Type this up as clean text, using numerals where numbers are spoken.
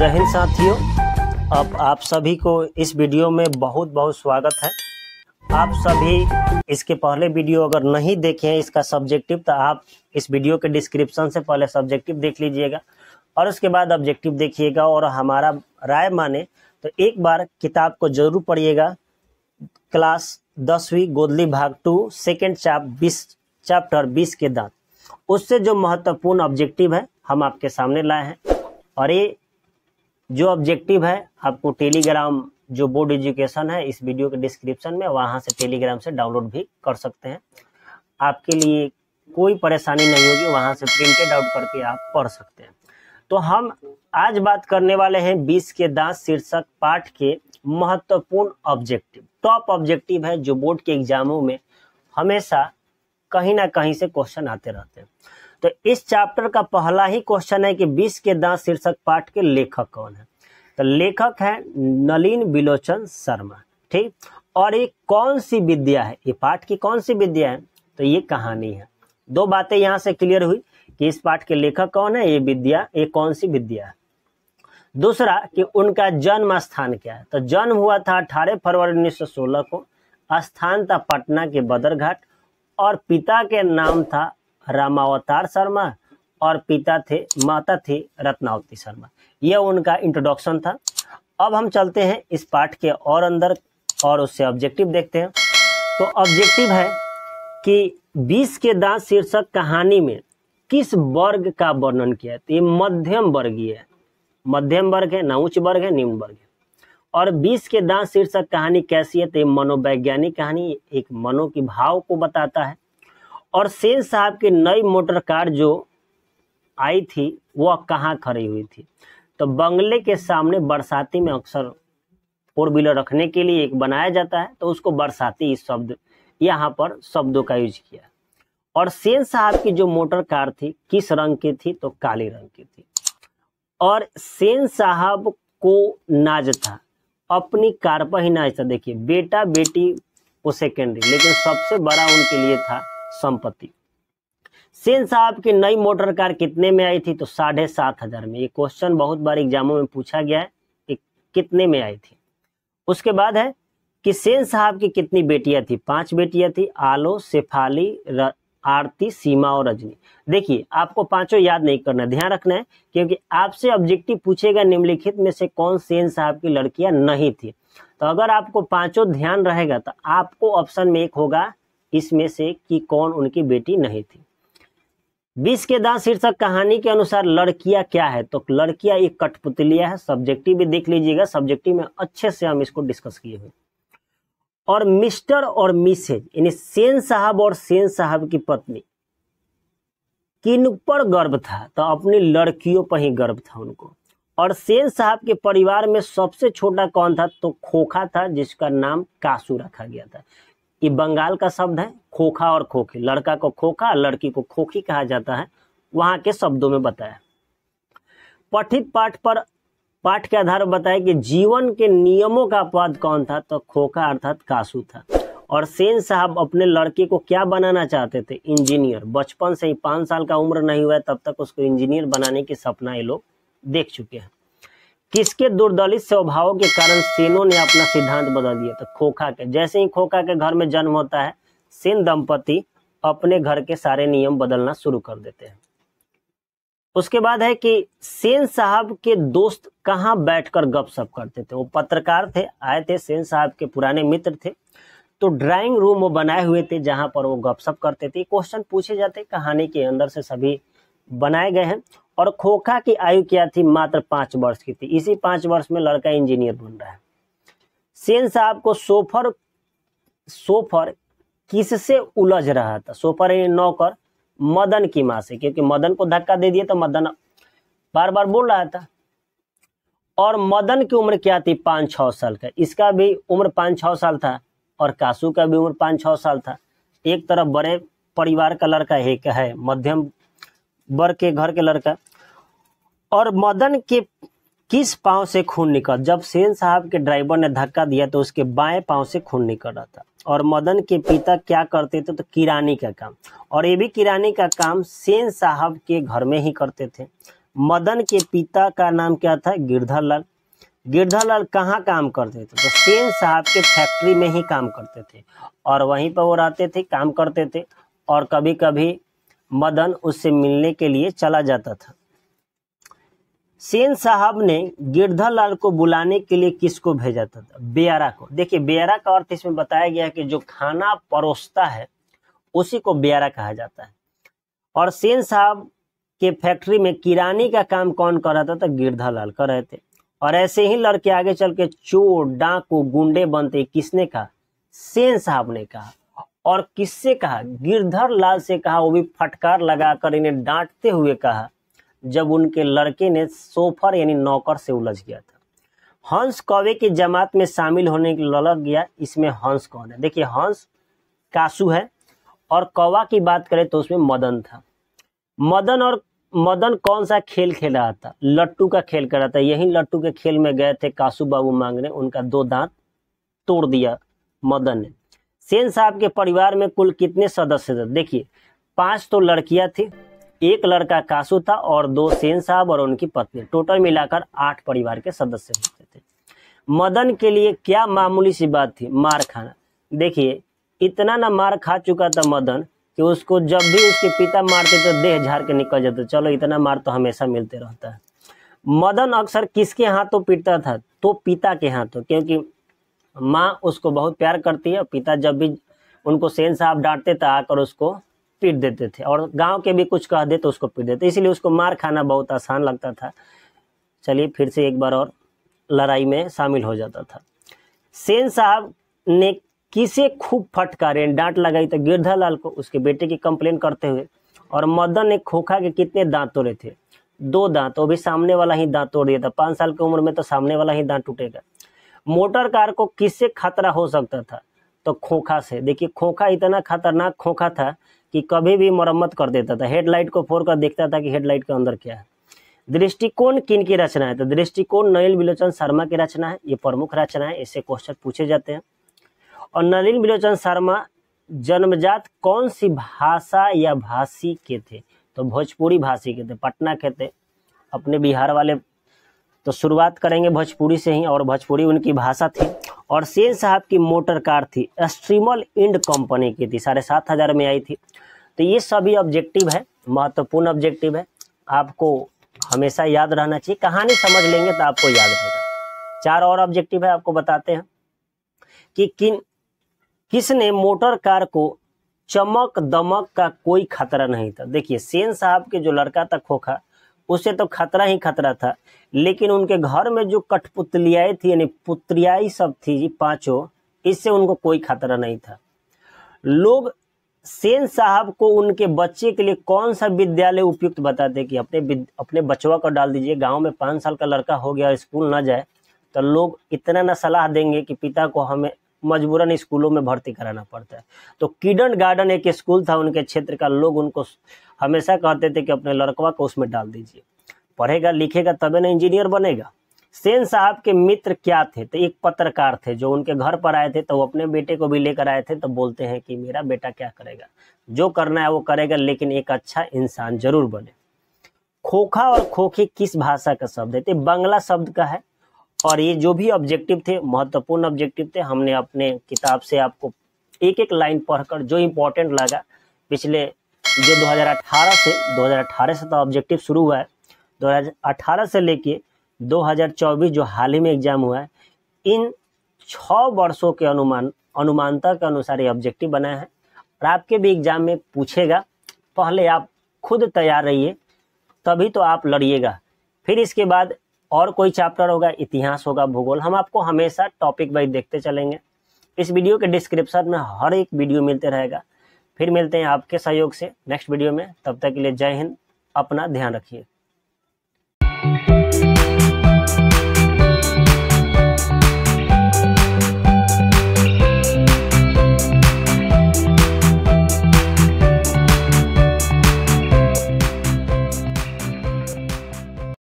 जय हिंद साथियों, अब आप सभी को इस वीडियो में बहुत बहुत स्वागत है। आप सभी इसके पहले वीडियो अगर नहीं देखे हैं इसका सब्जेक्टिव, तो आप इस वीडियो के डिस्क्रिप्शन से पहले सब्जेक्टिव देख लीजिएगा और उसके बाद ऑब्जेक्टिव देखिएगा। और हमारा राय माने तो एक बार किताब को जरूर पढ़िएगा। क्लास 10वीं गोदली भाग 2 सेकेंड चैप्टर 20 के दांत, उससे जो महत्वपूर्ण ऑब्जेक्टिव है हम आपके सामने लाए हैं। और ये जो ऑब्जेक्टिव है आपको टेलीग्राम जो बोर्ड एजुकेशन है इस वीडियो के डिस्क्रिप्शन में, वहां से टेलीग्राम से डाउनलोड भी कर सकते हैं। आपके लिए कोई परेशानी नहीं होगी, वहां से प्रिंटेड आउट करके आप पढ़ सकते हैं। तो हम आज बात करने वाले हैं 20 के दांत शीर्षक पाठ के महत्वपूर्ण ऑब्जेक्टिव। टॉप ऑब्जेक्टिव है जो बोर्ड के एग्जामों में हमेशा कहीं ना कहीं से क्वेश्चन आते रहते हैं। तो इस चैप्टर का पहला ही क्वेश्चन है कि 20 के दांत शीर्षक पाठ के लेखक कौन है। तो लेखक है नलिन बिलोचन शर्मा, ठीक। और ये कौन सी विद्या है, ये पाठ की कौन सी विद्या है, तो ये कहानी है। दो बातें यहाँ से क्लियर हुई कि इस पाठ के लेखक कौन है, ये विद्या, ये कौन सी विद्या है। दूसरा कि उनका जन्म स्थान क्या है। तो जन्म हुआ था 18 फरवरी 1916 को, स्थान था पटना के बदरघाट, और पिता के नाम था रामावतार शर्मा और माता थी रत्नावती शर्मा। यह उनका इंट्रोडक्शन था। अब हम चलते हैं इस पाठ के और अंदर और उससे ऑब्जेक्टिव देखते हैं। तो ऑब्जेक्टिव है कि 20 के दांत शीर्षक कहानी में किस वर्ग का वर्णन किया है। तो ये मध्यम वर्गीय है, मध्यम वर्ग है, ना उच्च वर्ग है निम्न वर्ग है। और 20 के दांत शीर्षक कहानी कैसी है, तो ये मनोवैज्ञानिक कहानी, एक मनो की भाव को बताता है। और सेन साहब की नई मोटर कार जो आई थी वह कहाँ खड़ी हुई थी। तो बंगले के सामने बरसाती में अक्सर 4 व्हीलर रखने के लिए एक बनाया जाता है, तो उसको बरसाती शब्द यहाँ पर शब्दों का यूज किया। और सेन साहब की जो मोटर कार थी किस रंग की थी, तो काले रंग की थी। और सेन साहब को नाज था, अपनी कार पर ही नाज था। देखिए बेटा बेटी वो सेकेंडरी, लेकिन सबसे बड़ा उनके लिए था संपत्ति। सेन साहब की नई मोटर कार कितने में आई थी, तो 7,500 में। ये क्वेश्चन बहुत बार एग्जामों में पूछा गया है कि कितने में आई थी। उसके बाद है कि सेन साहब की कितनी बेटियां थी। 5 बेटियां थी, आलो, शेफाली, आरती, सीमा और रजनी। देखिए आपको पांचों याद नहीं करना, ध्यान रखना है, क्योंकि आपसे ऑब्जेक्टिव पूछेगा निम्नलिखित में से कौन सेन साहब की लड़कियां नहीं थी। तो अगर आपको पांचों ध्यान रहेगा तो आपको ऑप्शन में एक होगा इसमें से कि कौन उनकी बेटी नहीं थी। 20 के दांत शीर्षक कहानी के अनुसार लड़कियां क्या है, तो लड़कियां एक कठपुतलियां है। सब्जेक्टिव भी देख लीजिएगा, सब्जेक्टिव में अच्छे से हम इसको डिस्कस किए हुए। और मिस्टर और मिसेज यानी सेन साहब और सेन साहब की पत्नी किन पर गर्व था, तो अपनी लड़कियों पर ही गर्व था उनको। और सेन साहब के परिवार में सबसे छोटा कौन था, तो खोखा था, जिसका नाम कासू रखा गया था। ये बंगाल का शब्द है, खोखा और खोखी। लड़का को खोखा, लड़की को खोखी कहा जाता है, वहां के शब्दों में बताया। पठित पाठ के आधार पर बताया कि जीवन के नियमों का पद कौन था, तो खोखा अर्थात कासू था। और सेन साहब अपने लड़के को क्या बनाना चाहते थे, इंजीनियर। बचपन से ही 5 साल का उम्र नहीं हुआ तब तक उसको इंजीनियर बनाने की सपना ये लोग देख चुके हैं। किसके दुर्दलित स्वभाव के कारण सेनों ने अपना सिद्धांत बदल दिया, तो खोखा के। जैसे ही खोखा के घर में जन्म होता है, सेन दंपति अपने घर के सारे नियम बदलना शुरू कर देते हैं। उसके बाद है कि सेन साहब के दोस्त कहाँ बैठकर गपशप करते थे। वो पत्रकार थे, आए थे, सेन साहब के पुराने मित्र थे, तो ड्राइंग रूम वो बनाए हुए थे जहां पर वो गपशप करते थे। क्वेश्चन पूछे जाते कहानी के अंदर से सभी बनाए गए हैं। और खोखा की आयु क्या थी, मात्र 5 वर्ष की थी। इसी 5 वर्ष में लड़का इंजीनियर बन रहा है। सेन साहब को सोफर किससे उलझ रहा था, सोफर नौकर मदन की मां से, क्योंकि मदन को धक्का दे दिया तो मदन बार बार बोल रहा था। और मदन की उम्र क्या थी, 5-6 साल का। इसका भी उम्र 5-6 साल था और कासू का भी उम्र 5-6 साल था। एक तरफ बड़े परिवार का लड़का है, मध्यम वर्ग के घर के लड़का। और मदन के किस पांव से खून निकल, जब सेन साहब के ड्राइवर ने धक्का दिया तो उसके बाएं पांव से खून निकल रहा था। और मदन के पिता क्या करते थे, तो किरानी का काम। और ये भी किरानी का काम सेन साहब के घर में ही करते थे। मदन के पिता का नाम क्या था? गिरधर लाल। गिरधर लाल कहाँ काम करते थे? तो सेन साहब के फैक्ट्री में ही काम करते थे और वहीं पर वो रहते थे, काम करते थे और कभी कभी मदन उससे मिलने के लिए चला जाता था। सेन साहब ने गिरधर लाल को बुलाने के लिए किसको भेजा था? बेयारा को। देखिए बेयारा का अर्थ इसमें बताया गया है कि जो खाना परोसता है उसी को बेयारा कहा जाता है। और सेन साहब के फैक्ट्री में किरानी का काम कौन कर रहा था? तो गिरधर लाल कर रहे थे। और ऐसे ही लड़के आगे चल के चोर, डाकू, गुंडे बनते। किसने कहा? सेन साहब ने कहा। और किससे कहा? गिरधर लाल से कहा, वो भी फटकार लगाकर इन्हें डांटते हुए कहा जब उनके लड़के ने सोफर यानी नौकर से उलझ गया था। हंस कौवे की जमात में शामिल होने के ललक गया। इसमें हंस कौन है? देखिए हंस कासू है और कौवा की बात करें तो उसमें मदन था। मदन कौन सा खेल खेल रहा था? लट्टू का खेल कर रहा था। यही लट्टू के खेल में गए थे कासू बाबू मांगने, उनका 2 दांत तोड़ दिया मदन ने। सेन साहब के परिवार में कुल कितने सदस्य थे? देखिए 5 तो लड़कियां थी, 1 लड़का कासू था और 2 सेन साहब और उनकी पत्नी। टोटल मिलाकर 8 परिवार के सदस्य होते थे। मदन के लिए क्या मामूली सी बात थी? मार खाना। देखिए इतना ना मार खा चुका था मदन कि उसको जब भी उसके पिता मारते तो देह झाड़ के निकल जाते। चलो इतना मार तो हमेशा मिलते रहता है। मदन अक्सर किसके हाथों पीटता था? तो पिता के हाथों, क्योंकि माँ उसको बहुत प्यार करती है। पिता जब भी उनको सेन साहब डांटते थे आकर उसको पीट देते थे और गांव के भी कुछ कह दे तो उसको पीट देते, इसलिए उसको मार खाना बहुत आसान लगता था। चलिए फिर से एक बार और लड़ाई में शामिल हो जाता था। सेन साहब ने किसे खूब फटकारे, डांट लगाई? तो गिरधर लाल को, उसके बेटे की कंप्लेन करते हुए। और मदन ने खोखा के कितने दांत तोड़े थे? 2 दांत, वो भी सामने वाला ही दांत तोड़ दिया था। 5 साल की उम्र में तो सामने वाला ही दांत टूटेगा। मोटर कार को किससे खतरा हो सकता था? तो खोखा से। देखिए खोखा इतना खतरनाक खोखा था कि कभी भी मरम्मत कर देता था। हेडलाइट को फोड़कर देखता था कि हेडलाइट के अंदर क्या है। दृष्टिकोण किन की रचना है? तो दृष्टिकोण नलिन विलोचन शर्मा की रचना है। ये प्रमुख रचना है, इससे क्वेश्चन पूछे जाते हैं। और नलिन विलोचन शर्मा जन्मजात कौन सी भाषा या भाषी के थे? तो भोजपुरी भाषी के थे, पटना के थे, अपने बिहार वाले। तो शुरुआत करेंगे भोजपुरी से ही, और भोजपुरी उनकी भाषा थी। और सेन साहब की मोटर कार थी स्ट्रीमल इंड कंपनी की थी, 7,500 में आई थी। तो ये सभी ऑब्जेक्टिव है, महत्वपूर्ण ऑब्जेक्टिव है, आपको हमेशा याद रहना चाहिए। कहानी समझ लेंगे तो आपको याद रहेगा। 4 और ऑब्जेक्टिव है, आपको बताते हैं कि किसने मोटर कार को चमक दमक का कोई खतरा नहीं था। देखिए सेन साहब के जो लड़का था खोखा, उसे तो खतरा ही खतरा था, लेकिन उनके घर में जो कठपुतलियाएं थी यानी पुत्रियाई सब थी जी 5, इससे उनको कोई खतरा नहीं था। लोग सेन साहब को उनके बच्चे के लिए कौन सा विद्यालय उपयुक्त बताते कि अपने बचवा को डाल दीजिए। गांव में 5 साल का लड़का हो गया स्कूल ना जाए तो लोग इतना ना सलाह देंगे कि पिता को हमें मजबूरन स्कूलों में भर्ती कराना पड़ता है। तो किडन गार्डन एक स्कूल था उनके क्षेत्र का, लोग उनको हमेशा कहते थे कि अपने लड़कवा को उसमें डाल दीजिए, पढ़ेगा लिखेगा तबे ना इंजीनियर बनेगा। सेन साहब के मित्र क्या थे? तो एक पत्रकार थे जो उनके घर पर आए थे, तो वो अपने बेटे को भी लेकर आए थे। तो बोलते हैं कि मेरा बेटा क्या करेगा, जो करना है वो करेगा, लेकिन एक अच्छा इंसान जरूर बने। खोखा और खोखी किस भाषा का शब्द है? तो बांग्ला शब्द का है। और ये जो भी ऑब्जेक्टिव थे महत्वपूर्ण ऑब्जेक्टिव थे। हमने अपने किताब से आपको एक एक लाइन पढ़कर जो इम्पोर्टेंट लगा, पिछले जो 2018 से तो ऑब्जेक्टिव शुरू हुआ है, 2018 से लेके 2024 जो हाल ही में एग्जाम हुआ है, इन 6 वर्षों के अनुमानता के अनुसार ये ऑब्जेक्टिव बनाया है। और आपके भी एग्जाम में पूछेगा, पहले आप खुद तैयार रहिए, तभी तो आप लड़िएगा। फिर इसके बाद और कोई चैप्टर होगा, इतिहास होगा, भूगोल, हम आपको हमेशा टॉपिक वाइज देखते चलेंगे। इस वीडियो के डिस्क्रिप्शन में हर एक वीडियो मिलते रहेगा। फिर मिलते हैं आपके सहयोग से नेक्स्ट वीडियो में, तब तक के लिए जय हिंद, अपना ध्यान रखिए।